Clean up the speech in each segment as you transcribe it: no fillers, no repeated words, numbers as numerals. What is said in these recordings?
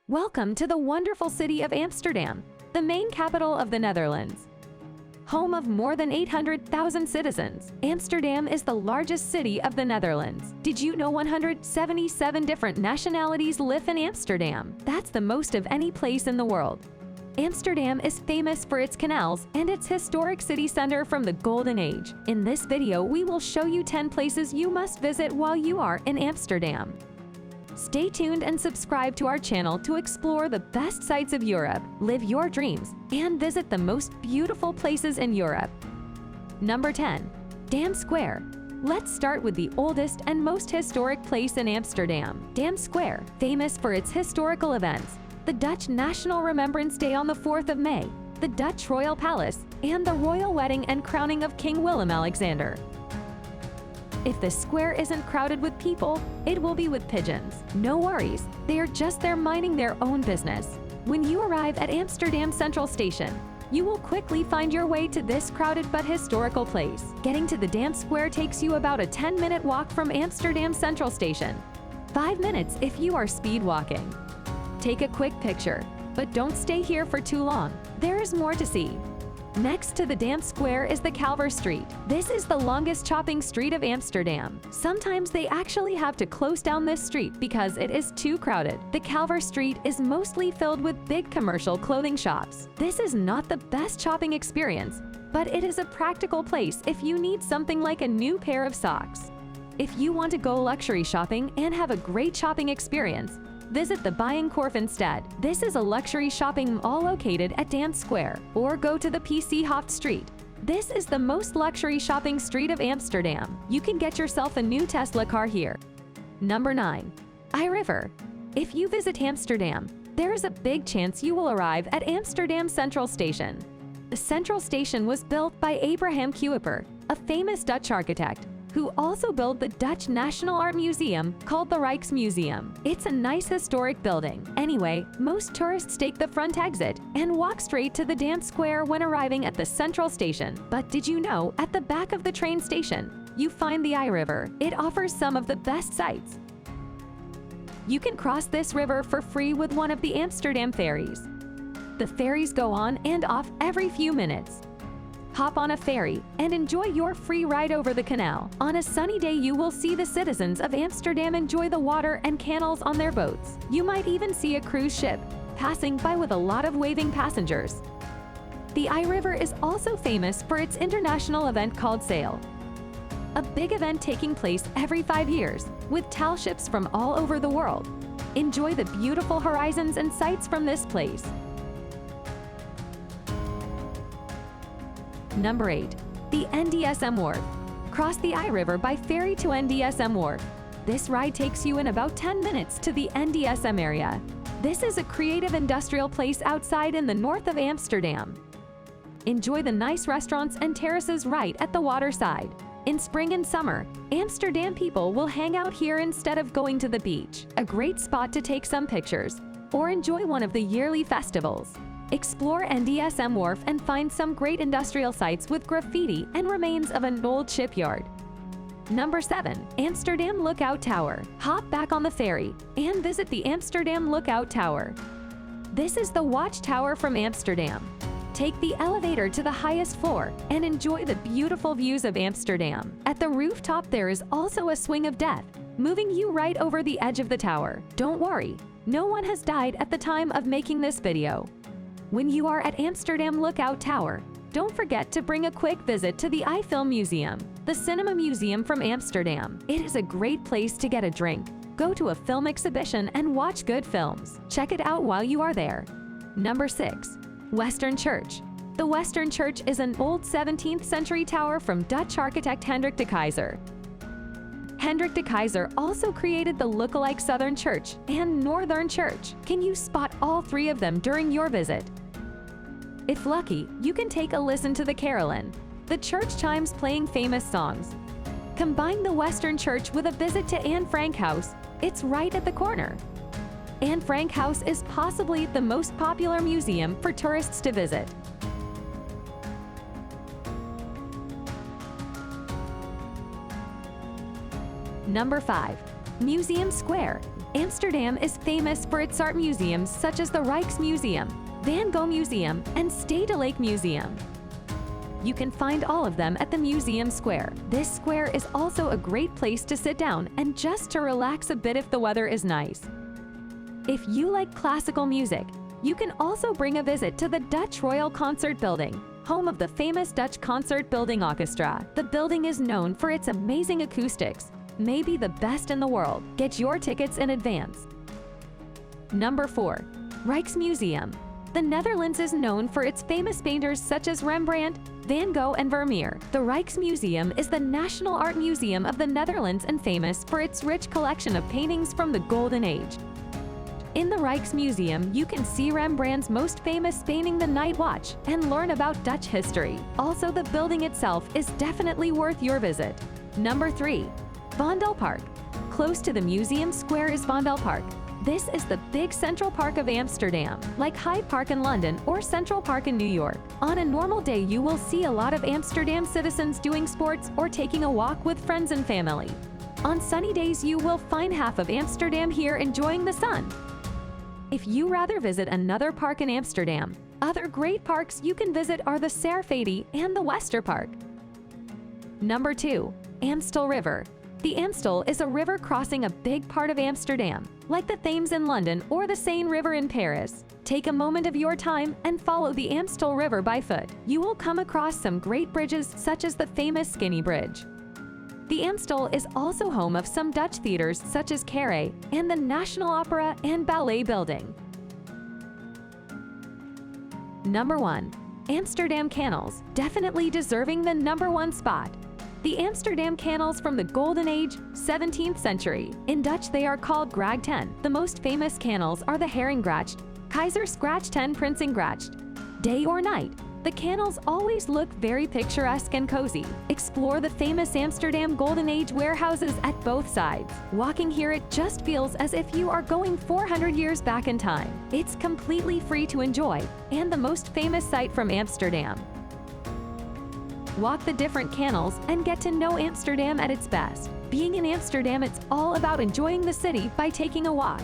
Welcome to the wonderful city of Amsterdam, the main capital of the Netherlands. Home of more than 800,000 citizens, Amsterdam is the largest city of the Netherlands. Did you know 177 different nationalities live in Amsterdam? That's the most of any place in the world. Amsterdam is famous for its canals and its historic city center from the Golden Age. In this video, we will show you 10 places you must visit while you are in Amsterdam. Stay tuned and subscribe to our channel to explore the best sites of Europe, live your dreams, and visit the most beautiful places in Europe. Number 10. Dam Square. Let's start with the oldest and most historic place in Amsterdam, Dam Square, famous for its historical events, the Dutch National Remembrance Day on the 4th of May, the Dutch Royal Palace, and the royal wedding and crowning of King Willem-Alexander. If the square isn't crowded with people, it will be with pigeons. No worries, they are just there minding their own business. When you arrive at Amsterdam Central Station, you will quickly find your way to this crowded but historical place. Getting to the Dam Square takes you about a 10-minute walk from Amsterdam Central Station. 5 minutes if you are speed walking. Take a quick picture, but don't stay here for too long. There is more to see. Next to the Dam Square is the Calver Street. This is the longest shopping street of Amsterdam. Sometimes they actually have to close down this street because it is too crowded. The Calver Street is mostly filled with big commercial clothing shops. This is not the best shopping experience, but it is a practical place if you need something like a new pair of socks. If you want to go luxury shopping and have a great shopping experience, visit the Bijenkorf instead. This is a luxury shopping mall located at Dam Square. Or go to the PC Hoft Street. This is the most luxury shopping street of Amsterdam. You can get yourself a new Tesla car here. Number 9. iRiver. If you visit Amsterdam, there is a big chance you will arrive at Amsterdam Central Station. The Central Station was built by Abraham Kuiper, a famous Dutch architect, who also built the Dutch National Art Museum called the Rijksmuseum. It's a nice historic building. Anyway, most tourists take the front exit and walk straight to the Dam Square when arriving at the Central Station. But did you know, at the back of the train station, you find the iRiver. It offers some of the best sights. You can cross this river for free with one of the Amsterdam ferries. The ferries go on and off every few minutes. Hop on a ferry and enjoy your free ride over the canal. On a sunny day, you will see the citizens of Amsterdam enjoy the water and canals on their boats. You might even see a cruise ship passing by with a lot of waving passengers. The iRiver is also famous for its international event called Sail, a big event taking place every 5 years with tall ships from all over the world. Enjoy the beautiful horizons and sights from this place. Number 8. The NDSM Wharf. Cross the iRiver by ferry to NDSM Wharf. This ride takes you in about 10 minutes to the NDSM area. This is a creative industrial place outside in the north of Amsterdam. Enjoy the nice restaurants and terraces right at the waterside. In spring and summer, Amsterdam people will hang out here instead of going to the beach. A great spot to take some pictures or enjoy one of the yearly festivals. Explore NDSM Wharf and find some great industrial sites with graffiti and remains of an old shipyard. Number 7. Amsterdam Lookout Tower. Hop back on the ferry and visit the Amsterdam Lookout Tower. This is the watchtower from Amsterdam. Take the elevator to the highest floor and enjoy the beautiful views of Amsterdam. At the rooftop, there is also a swing of death, moving you right over the edge of the tower. Don't worry, no one has died at the time of making this video. When you are at Amsterdam Lookout Tower, don't forget to bring a quick visit to the iFilm Museum, the cinema museum from Amsterdam. It is a great place to get a drink, go to a film exhibition, and watch good films. Check it out while you are there. Number 6. Western Church. The Western Church is an old 17th century tower from Dutch architect Hendrik de Keyser. Hendrik de Keyser also created the lookalike Southern Church and Northern Church. Can you spot all three of them during your visit? If lucky, you can take a listen to the carillon, the church chimes playing famous songs. Combine the Western Church with a visit to Anne Frank House. It's right at the corner. Anne Frank House is possibly the most popular museum for tourists to visit. Number 5. Museum Square. Amsterdam is famous for its art museums such as the Rijksmuseum, Van Gogh Museum, and Stedelijk Museum. You can find all of them at the Museum Square. This square is also a great place to sit down and just to relax a bit if the weather is nice. If you like classical music, you can also bring a visit to the Dutch Royal Concert Building, home of the famous Dutch Concert Building Orchestra. The building is known for its amazing acoustics, maybe the best in the world. Get your tickets in advance. Number 4. Rijksmuseum. The Netherlands is known for its famous painters such as Rembrandt, Van Gogh, and Vermeer. The Rijksmuseum is the national art museum of the Netherlands and famous for its rich collection of paintings from the Golden Age. In the Rijksmuseum, you can see Rembrandt's most famous painting, The Night Watch, and learn about Dutch history. Also, the building itself is definitely worth your visit. Number 3. Vondelpark. Close to the museum square is Vondelpark. This is the big central park of Amsterdam, like Hyde Park in London or Central Park in New York. On a normal day, you will see a lot of Amsterdam citizens doing sports or taking a walk with friends and family. On sunny days, you will find half of Amsterdam here enjoying the sun. If you rather visit another park in Amsterdam, other great parks you can visit are the Servatie and the Westerpark. Number 2. Amstel River. The Amstel is a river crossing a big part of Amsterdam, like the Thames in London or the Seine River in Paris. Take a moment of your time and follow the Amstel River by foot. You will come across some great bridges such as the famous Skinny Bridge. The Amstel is also home of some Dutch theaters such as Carré and the National Opera and Ballet Building. Number 1. Amsterdam Canals, definitely deserving the number 1 spot. The Amsterdam canals from the Golden Age, 17th century. In Dutch, they are called Gracht 10. The most famous canals are the Haringgracht, Keizersgracht, and Prinsengracht. Day or night, the canals always look very picturesque and cozy. Explore the famous Amsterdam Golden Age warehouses at both sides. Walking here, it just feels as if you are going 400 years back in time. It's completely free to enjoy, and the most famous sight from Amsterdam. Walk the different canals and get to know Amsterdam at its best. Being in Amsterdam, it's all about enjoying the city by taking a walk.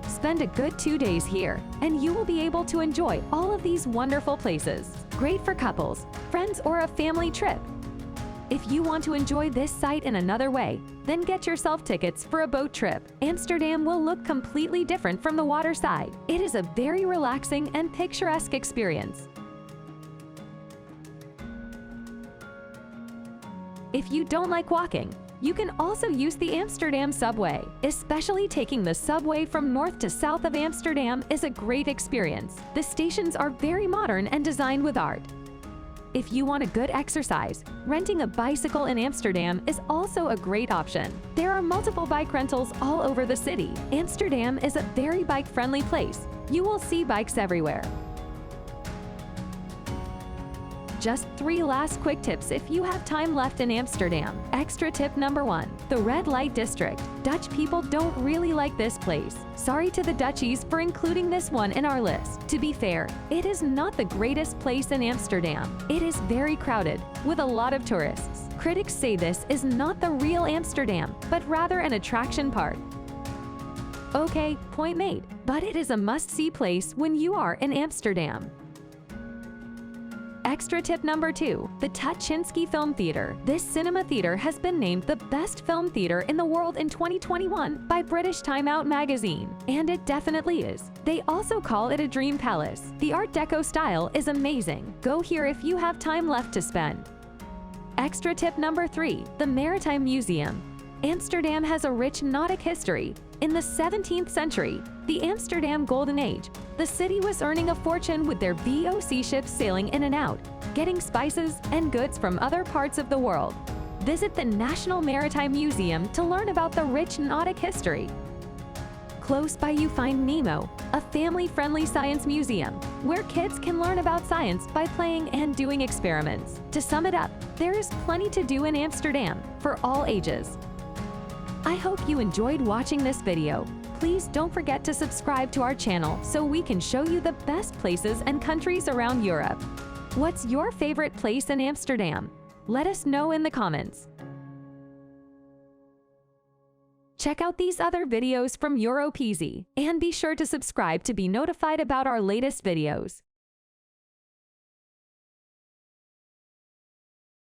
Spend a good 2 days here, and you will be able to enjoy all of these wonderful places. Great for couples, friends, or a family trip. If you want to enjoy this site in another way, then get yourself tickets for a boat trip. Amsterdam will look completely different from the water side. It is a very relaxing and picturesque experience. If you don't like walking, you can also use the Amsterdam subway. Especially taking the subway from north to south of Amsterdam is a great experience. The stations are very modern and designed with art. If you want a good exercise, renting a bicycle in Amsterdam is also a great option. There are multiple bike rentals all over the city. Amsterdam is a very bike-friendly place. You will see bikes everywhere. Just 3 last quick tips if you have time left in Amsterdam. Extra tip number 1. The red light district. Dutch people don't really like this place. Sorry to the Dutchies for including this one in our list. To be fair, it is not the greatest place in Amsterdam. It is very crowded, with a lot of tourists. Critics say this is not the real Amsterdam, but rather an attraction park. Okay, point made, but it is a must-see place when you are in Amsterdam. Extra tip number 2, the Tuschinski Film Theatre. This cinema theater has been named the best film theater in the world in 2021 by British Time Out magazine, and it definitely is. They also call it a dream palace. The Art Deco style is amazing. Go here if you have time left to spend. Extra tip number 3, the Maritime Museum. Amsterdam has a rich nautic history. In the 17th century, the Amsterdam Golden Age, the city was earning a fortune with their VOC ships sailing in and out, getting spices and goods from other parts of the world. Visit the National Maritime Museum to learn about the rich nautic history. Close by you find Nemo, a family-friendly science museum, where kids can learn about science by playing and doing experiments. To sum it up, there is plenty to do in Amsterdam for all ages. I hope you enjoyed watching this video. Please don't forget to subscribe to our channel so we can show you the best places and countries around Europe. What's your favorite place in Amsterdam? Let us know in the comments. Check out these other videos from Europesy, and be sure to subscribe to be notified about our latest videos.